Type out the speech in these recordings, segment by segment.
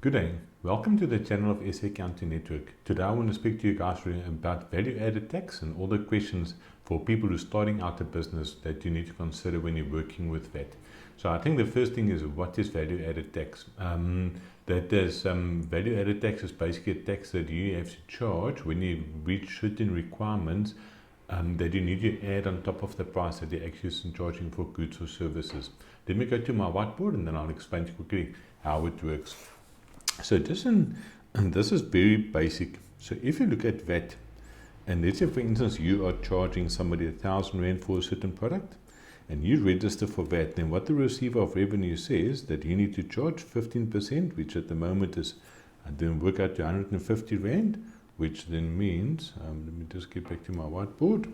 Good day, welcome to the channel of SA Accounting Network. Today I want to speak to you guys about value-added tax and all the questions for people who are starting out a business that you need to consider when you're working with VAT. So I think the first thing is, what is value-added tax? Value-added tax is basically a tax that you have to charge when you reach certain requirements that you need to add on top of the price that you're actually charging for goods or services. Let me go to my whiteboard and then I'll explain quickly how it works. So this is very basic. So if you look at VAT, and let's say for instance you are charging somebody R1,000 for a certain product, and you register for VAT, then what the receiver of revenue says that you need to charge 15%, which at the moment is, then work out to R150, which then means, let me just get back to my whiteboard,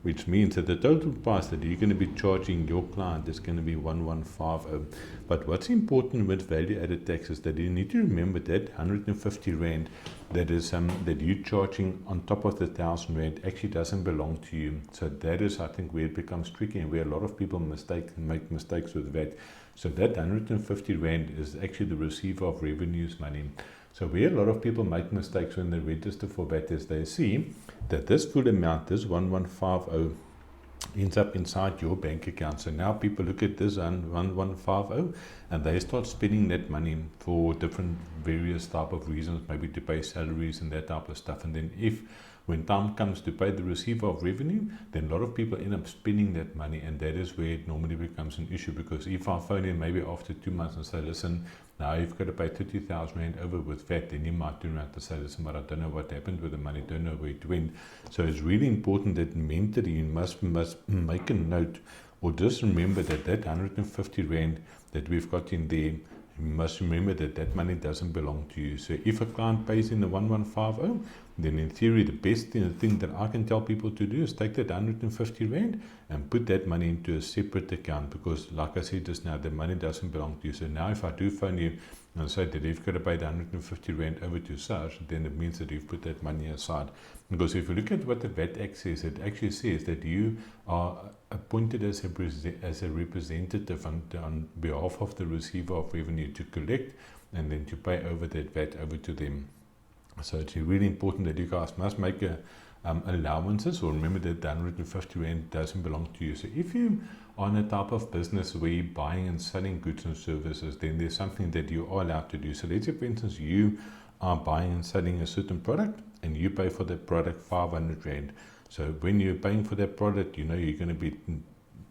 which means that the total price that you're going to be charging your client is going to be 1150. But what's important with value-added tax is that you need to remember that R150 that is that you're charging on top of the R1,000 actually doesn't belong to you. So that is, I think, where it becomes tricky and where a lot of people make mistakes with VAT. So that R150 is actually the receiver of revenue's money. So where a lot of people make mistakes when they register for VAT is they see that this full amount, this 1150, ends up inside your bank account. So now people look at this 1150 and they start spending that money for different various type of reasons, maybe to pay salaries and that type of stuff. And then when time comes to pay the receiver of revenue, then a lot of people end up spending that money, and that is where it normally becomes an issue. Because if I phone in maybe after 2 months and say, listen, now you've got to pay 30,000 Rand over with VAT, then you might turn around to say, listen, but I don't know what happened with the money, don't know where it went. So it's really important that mentally you must make a note, or just remember that 150 Rand that we've got in there, you must remember that that money doesn't belong to you. So if a client pays in the 1150, then in theory the best thing that I can tell people to do is take that 150 Rand and put that money into a separate account, because like I said just now, the money doesn't belong to you. So now if I do phone you and say that you've got to pay the 150 Rand over to SARS, then it means that you've put that money aside. Because if you look at what the VAT Act says, it actually says that you are appointed as a representative on behalf of the receiver of revenue to collect and then to pay over that VAT over to them. So it's really important that you guys must make allowances, or remember that the 150 Rand doesn't belong to you. So if you are in a type of business where you're buying and selling goods and services, then there's something that you are allowed to do. So let's say for instance you are buying and selling a certain product and you pay for that product 500 Rand. So when you're paying for that product, you know you're going to be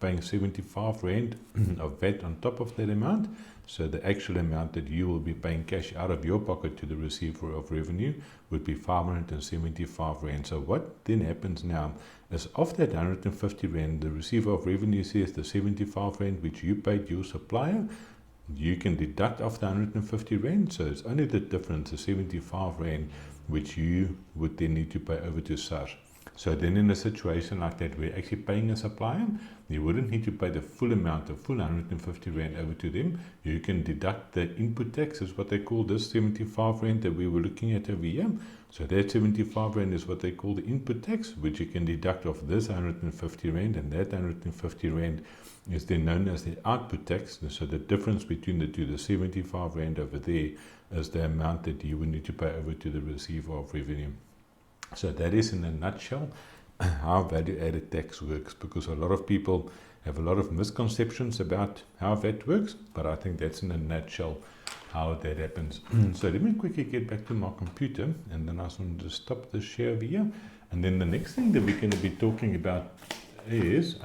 paying 75 Rand of VAT on top of that amount. So the actual amount that you will be paying cash out of your pocket to the receiver of revenue would be 575 Rand. So what then happens now is, of that 150 Rand, the receiver of revenue says the 75 Rand which you paid your supplier, you can deduct off the 150 Rand. So it's only the difference, the 75 Rand, which you would then need to pay over to SARS. So then in a situation like that, we're actually paying a supplier, you wouldn't need to pay the full amount, the full 150 Rand over to them. You can deduct the input tax, is what they call this 75 Rand that we were looking at over here. So that 75 Rand is what they call the input tax, which you can deduct off this 150 Rand, and that 150 Rand is then known as the output tax. So the difference between the two, the 75 Rand over there, is the amount that you would need to pay over to the receiver of revenue. So that is in a nutshell how value-added tax works, because a lot of people have a lot of misconceptions about how that works, but I think that's in a nutshell how that happens. So let me quickly get back to my computer, and then I just want to stop the share over here. And then the next thing that we're going to be talking about is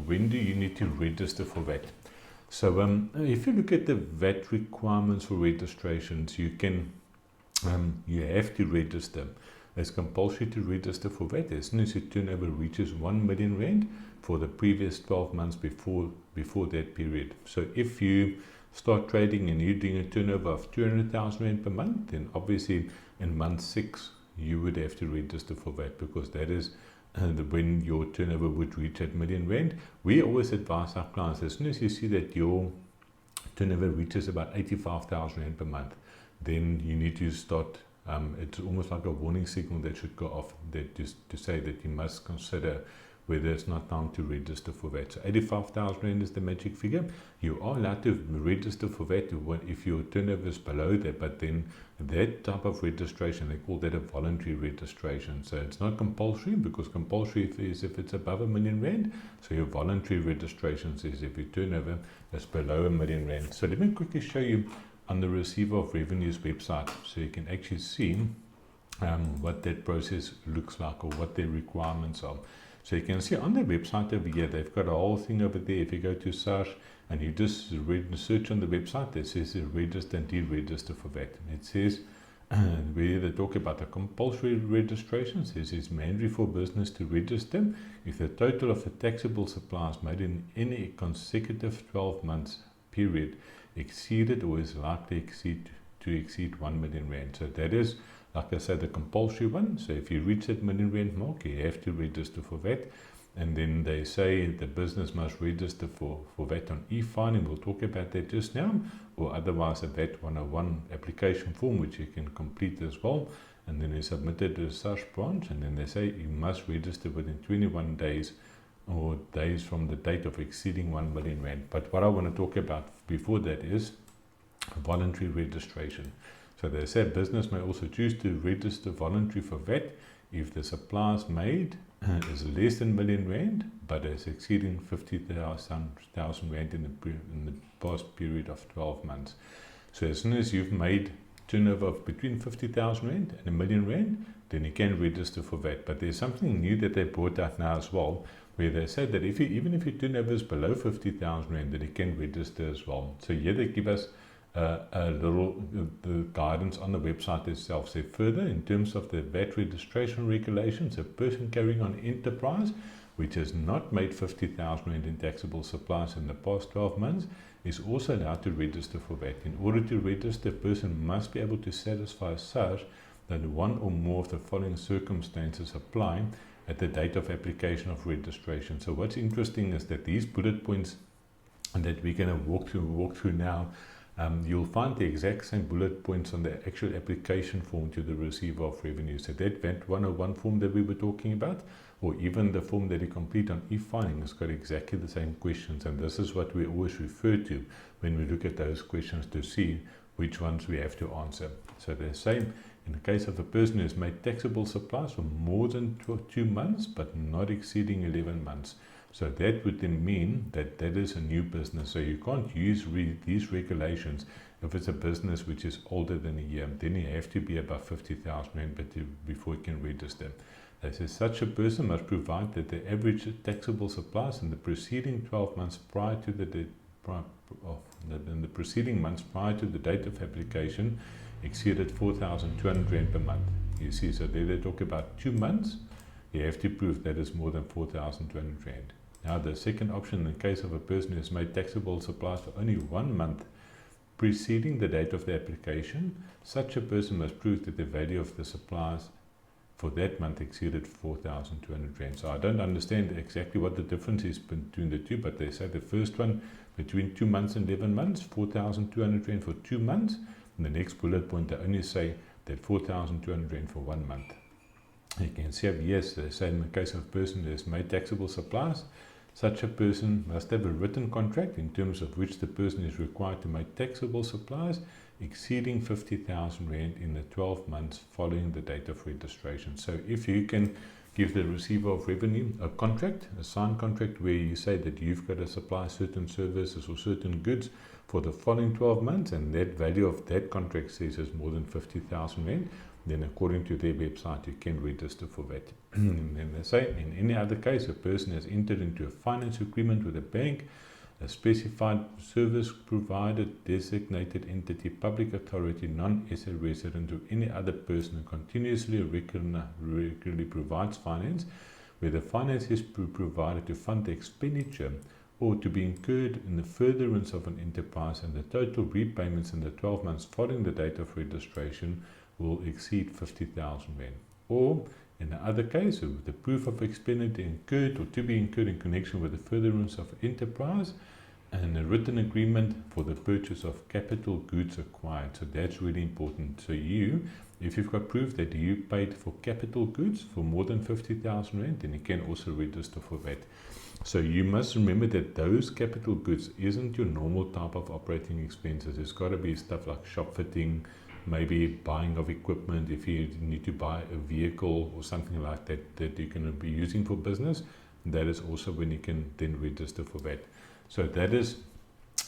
when do you need to register for VAT. So if you look at the VAT requirements for registrations, you have to register. It's compulsory to register for VAT as soon as your turnover reaches 1 million Rand for the previous 12 months before that period. So if you start trading and you're doing a turnover of 200,000 Rand per month, then obviously in month 6 you would have to register for VAT, because that is when your turnover would reach that million Rand. We always advise our clients, as soon as you see that your turnover reaches about 85,000 Rand per month, then you need to start. It's almost like a warning signal that should go off, that just to say that you must consider where there's not time to register for VAT. So 85,000 Rand is the magic figure. You are allowed to register for VAT if your turnover is below that, but then that type of registration, they call that a voluntary registration. So it's not compulsory, because compulsory is if it's above R1 million. So your voluntary registration says if your turnover is below R1 million. So let me quickly show you on the Receiver of Revenues website, so you can actually see what that process looks like or what their requirements are. So you can see on their website over here, they've got a whole thing over there. If you go to search and you just search on the website, it says register and deregister for VAT. It says where they talk about the compulsory registration, it says it's mandatory for business to register if the total of the taxable supplies made in any consecutive 12 months period exceeded or is likely to exceed R1 million. So that is, like I said, the compulsory one. So if you reach that R1 million mark, you have to register for VAT. And then they say the business must register for VAT on e-filing. We'll talk about that just now. Or otherwise a VAT 101 application form, which you can complete as well. And then you submit it to the SARS branch. And then they say you must register within 21 days or days from the date of exceeding R1 million. But what I want to talk about before that is voluntary registration. So they say business may also choose to register voluntary for VAT if the supplies made is less than R1 million, but is exceeding 50,000 Rand in the past period of 12 months. So as soon as you've made turnover of between 50,000 Rand and R1 million, then you can register for VAT. But there's something new that they brought out now as well, where they said that even if your turnover is below 50,000 Rand, then you can register as well. So here they give us a little the guidance on the website itself. So further, in terms of the VAT registration regulations, a person carrying on enterprise which has not made 50,000 Rand in taxable supplies in the past 12 months is also allowed to register for VAT. In order to register, a person must be able to satisfy such that one or more of the following circumstances apply at the date of application of registration. So what's interesting is that these bullet points that we're going to walk through now, you'll find the exact same bullet points on the actual application form to the Receiver of Revenue. So that VAT 101 form that we were talking about, or even the form that you complete on e-filing, has got exactly the same questions. And this is what we always refer to when we look at those questions to see which ones we have to answer. So the same in the case of a person who has made taxable supplies for more than 2 months, but not exceeding 11 months. So that would then mean that that is a new business. So you can't use these regulations if it's a business which is older than a year. Then you have to be above 50,000 Rand before you can register. They say such a person must provide that the average taxable supplies in the preceding 12 months prior to the date of application exceeded 4,200 Rand per month. You see, so there they talk about 2 months. You have to prove that is more than 4,200 Rand. Now the second option, in the case of a person who has made taxable supplies for only 1 month preceding the date of the application, such a person must prove that the value of the supplies for that month exceeded 4,200 Rand. So I don't understand exactly what the difference is between the two, but they say the first one between 2 months and 11 months, 4,200 Rand for 2 months. And the next bullet point, they only say that 4,200 Rand for 1 month. You can see up, yes, they say in the case of a person who has made taxable supplies, such a person must have a written contract in terms of which the person is required to make taxable supplies exceeding 50,000 Rand in the 12 months following the date of registration. So if you can give the Receiver of Revenue a contract, a signed contract where you say that you've got to supply certain services or certain goods for the following 12 months and that value of that contract says is more than 50,000 Rand, then according to their website you can register for that. And then they say in any other case a person has entered into a finance agreement with a bank, a specified service provider, designated entity, public authority, non-SA resident, or any other person who continuously or regularly provides finance, where the finance is provided to fund the expenditure or to be incurred in the furtherance of an enterprise, and the total repayments in the 12 months following the date of registration will exceed 50,000 Rand. Or in the other case, the proof of expenditure incurred or to be incurred in connection with the furtherance of enterprise and a written agreement for the purchase of capital goods acquired. So that's really important. So if you've got proof that you paid for capital goods for more than 50,000 rand, then you can also register for that. So you must remember that those capital goods isn't your normal type of operating expenses. It's got to be stuff like shop fitting, maybe buying of equipment if you need to buy a vehicle or something like that that you're going to be using for business. That is also when you can then register for that. So that is,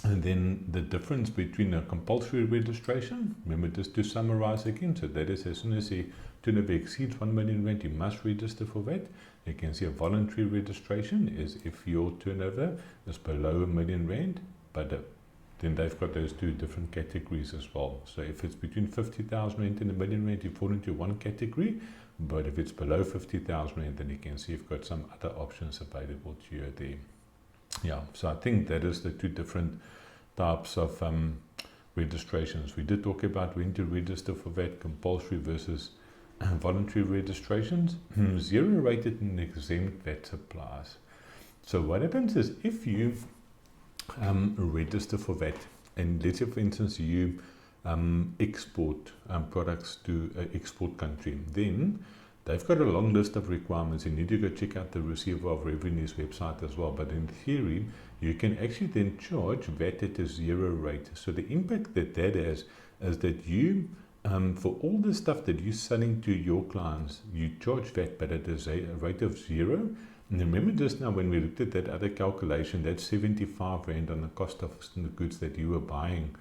and then the difference between a compulsory registration, remember just to summarize again, so that is as soon as the turnover exceeds 1 million rand, you must register for that. You can see a voluntary registration is if your turnover is below 1 million rand, but then they've got those two different categories as well. So if it's between 50,000 rand and 1 million rand, you fall into one category. But if it's below 50,000 rand, then you can see you've got some other options available to you there. Yeah, so I think that is the two different types of registrations. We did talk about when to register for VAT, compulsory versus voluntary registrations. Zero rated and exempt VAT suppliers. So what happens is if you register for VAT, and let's say for instance you export products to an export country, then they've got a long list of requirements. You need to go check out the Receiver of Revenue's website as well. But in theory, you can actually then charge VAT at a zero rate. So the impact that has is that you, for all the stuff that you're selling to your clients, you charge VAT, but at a rate of zero. And remember just now when we looked at that other calculation, that's 75 Rand on the cost of the goods that you were buying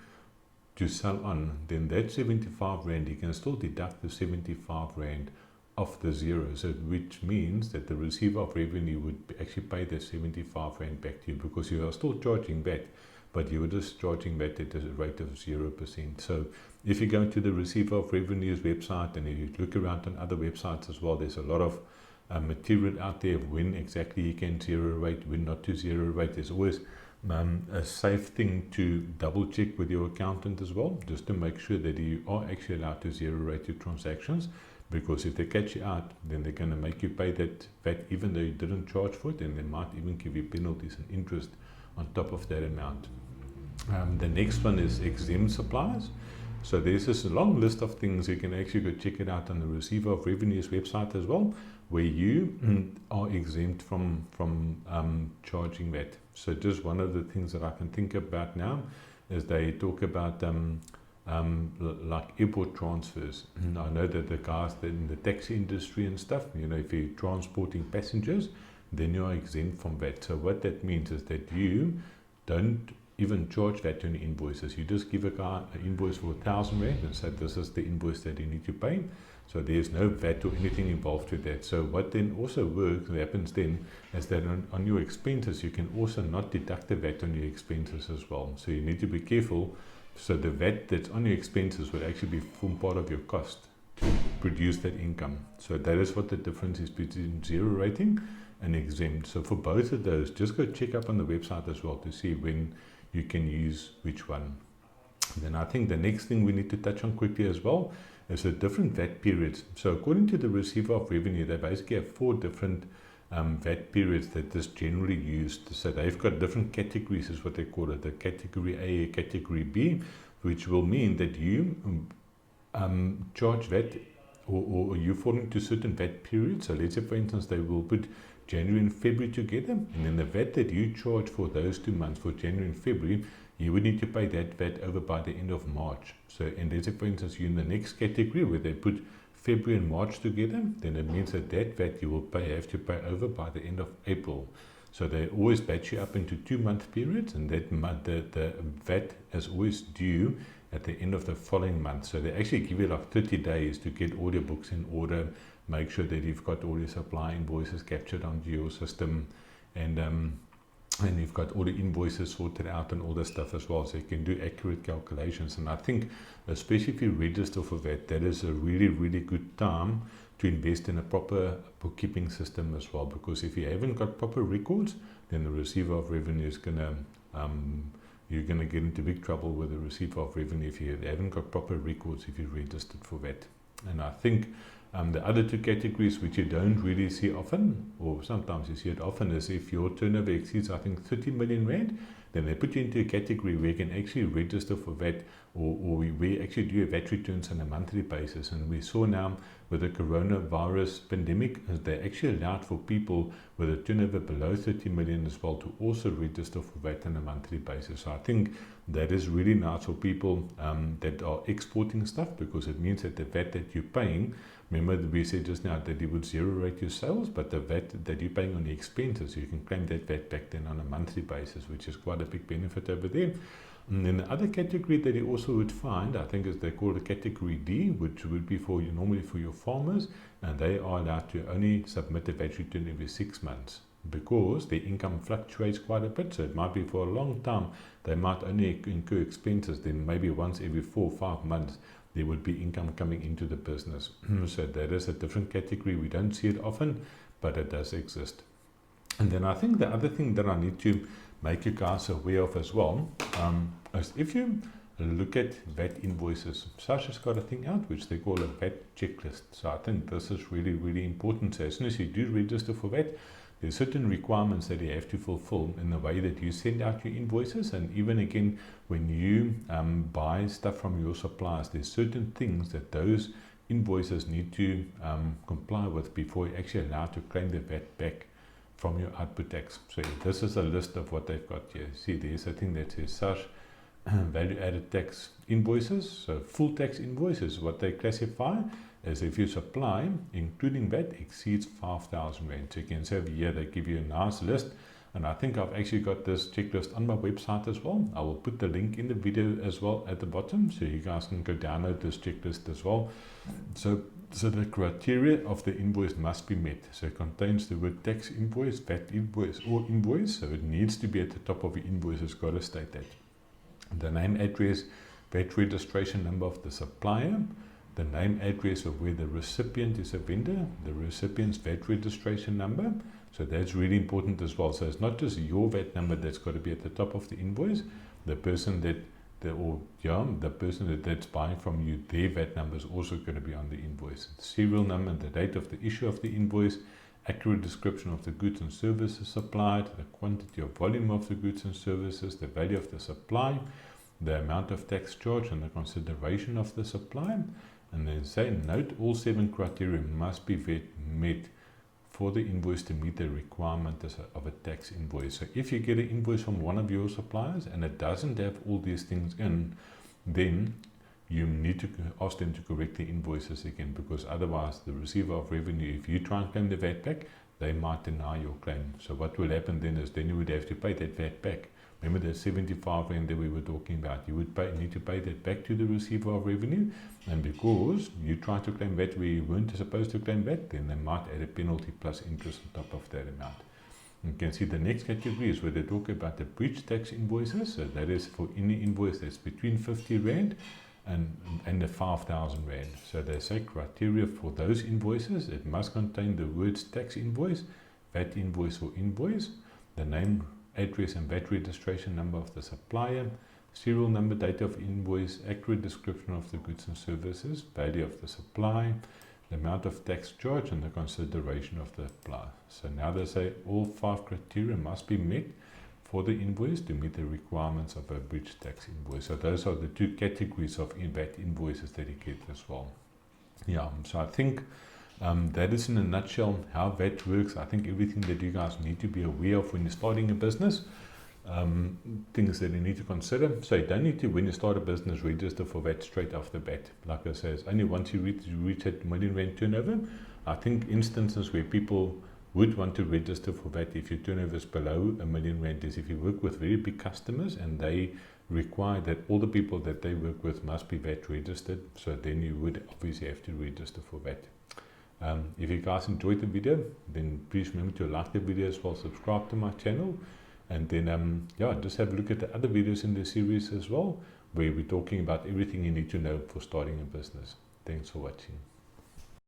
to sell on, then that 75 Rand, you can still deduct the 75 Rand off the zero. So which means that the Receiver of Revenue would actually pay the 75 Rand back to you because you are still charging VAT, but you were just charging VAT at a rate of 0%. So if you go to the Receiver of Revenue's website and you look around on other websites as well, there's a lot of material out there of when exactly you can zero rate, when not to zero rate. There's always a safe thing to double check with your accountant as well, just to make sure that you are actually allowed to zero rate your transactions, because if they catch you out, then they're going to make you pay that VAT even though you didn't charge for it, and they might even give you penalties and interest on top of that amount. The next one is exempt suppliers. So there's this long list of things. You can actually go check it out on the Receiver of Revenue's website as well, where you are exempt from charging VAT. So just one of the things that I can think about now is they talk about like airport transfers. I know that the guys in the taxi industry and stuff, you know, if you're transporting passengers, then you are exempt from VAT. So what that means is that you don't even charge VAT on your invoices. You just give a guy an invoice for 1,000 Rand and say this is the invoice that you need to pay. So there's no VAT or anything involved with that. So what then also happens then is that on your expenses, you can also not deduct the VAT on your expenses as well. So you need to be careful. So the VAT that's on your expenses will actually form part of your cost to produce that income. So that is what the difference is between zero rating and exempt. So for both of those, just go check up on the website as well to see when you can use which one. Then I think the next thing we need to touch on quickly as well is the different VAT periods. So according to the Receiver of Revenue, they basically have 4 different VAT periods that is generally used. So they've got different categories is what they call it, the category A, category B, which will mean that you charge VAT or you fall into certain VAT periods. So let's say for instance they will put January and February together, and then the VAT that you charge for those 2 months, for January and February, you would need to pay that VAT over by the end of March. So, and let's say for instance you're in the next category where they put February and March together, then it means that VAT you will have to pay over by the end of April. So they always batch you up into 2-month periods, and that the VAT is always due at the end of the following month. So they actually give you like 30 days to get all your books in order, make sure that you've got all your supply invoices captured onto your system, and you've got all the invoices sorted out and all this stuff as well, so you can do accurate calculations. And I think especially if you register for that, that is a really, really good time to invest in a proper bookkeeping system as well, because if you haven't got proper records, then the Receiver of Revenue is going to you're going to get into big trouble with the Receiver of Revenue if you haven't got proper records if you registered for that. And I think the other 2 categories which you don't really see often, or sometimes you see it often, is if your turnover exceeds, I think, 30 million Rand, then they put you into a category where you can actually register for VAT, or we actually do a VAT returns on a monthly basis. And we saw now with the coronavirus pandemic, they actually allowed for people with a turnover below 30 million as well to also register for VAT on a monthly basis. So I think that is really nice for people that are exporting stuff, because it means that the VAT that you're paying, remember that we said just now that you would zero rate your sales, but the VAT that you're paying on the expenses, you can claim that VAT back then on a monthly basis, which is quite a big benefit over there. And then the other category that you also would find, I think, is they call it category D, which would be for you, normally for your farmers, and they are allowed to only submit a VAT return every 6 months, because their income fluctuates quite a bit. So it might be for a long time, they might only incur expenses, then maybe once every 4 or 5 months, there would be income coming into the business. So that is a different category. We don't see it often, but it does exist. And then I think the other thing that I need to make you guys aware of as well, is if you look at VAT invoices, Sasha's has got a thing out which they call a VAT checklist. So I think this is really, really important. So as soon as you do register for VAT, there's certain requirements that you have to fulfill in the way that you send out your invoices. And even again, when you buy stuff from your suppliers, there's certain things that those invoices need to comply with before you're actually allowed to claim the VAT back from your output tax. So this is a list of what they've got here. See, there's a thing that says such value added tax invoices. So full tax invoices, what they classify as if your supply, including VAT, exceeds 5,000 Rand. So you can see over here, they give you a nice list. And I think I've actually got this checklist on my website as well. I will put the link in the video as well at the bottom, so you guys can go download this checklist as well. So the criteria of the invoice must be met. So it contains the word tax invoice, VAT invoice, or invoice. So it needs to be at the top of the invoice. It's got to state that. The name, address, VAT registration number of the supplier, the name, address of where the recipient is a vendor, the recipient's VAT registration number. So that's really important as well. So it's not just your VAT number that's got to be at the top of the invoice. The person that's buying from you, their VAT number is also going to be on the invoice. The serial number and the date of the issue of the invoice, accurate description of the goods and services supplied, the quantity or volume of the goods and services, the value of the supply, the amount of tax charge and the consideration of the supply. And then say, note, all 7 criteria must be met for the invoice to meet the requirement of a tax invoice. So if you get an invoice from one of your suppliers and it doesn't have all these things in, then you need to ask them to correct the invoices again, because otherwise the receiver of revenue, if you try and claim the VAT back, they might deny your claim. So what will happen then is then you would have to pay that VAT back. Remember that 75 Rand that we were talking about, you would need to pay that back to the receiver of revenue, and because you tried to claim VAT where you weren't supposed to claim VAT, then they might add a penalty plus interest on top of that amount. You can see the next category is where they talk about the breach tax invoices. So that is for any invoice that's between 50 Rand and the 5,000 Rand. So they say criteria for those invoices, it must contain the words tax invoice, VAT invoice or invoice, the name, address and VAT registration number of the supplier, serial number, date of invoice, accurate description of the goods and services, value of the supply, the amount of tax charge and the consideration of the supply. So now they say all 5 criteria must be met for the invoice to meet the requirements of a breach tax invoice. So those are the 2 categories of VAT invoices that you get as well. Yeah, so I think that is in a nutshell how VAT works. I think everything that you guys need to be aware of when you're starting a business, things that you need to consider. So you don't need to, when you start a business, register for VAT straight off the bat. Like I say, only once you reach that R1 million turnover. I think instances where people would want to register for VAT if your turnover is below R1 million is if you work with very big customers and they require that all the people that they work with must be VAT registered. So then you would obviously have to register for VAT. If you guys enjoyed the video, then please remember to like the video as well, subscribe to my channel, and then just have a look at the other videos in the series as well, where we're talking about everything you need to know for starting a business. Thanks for watching.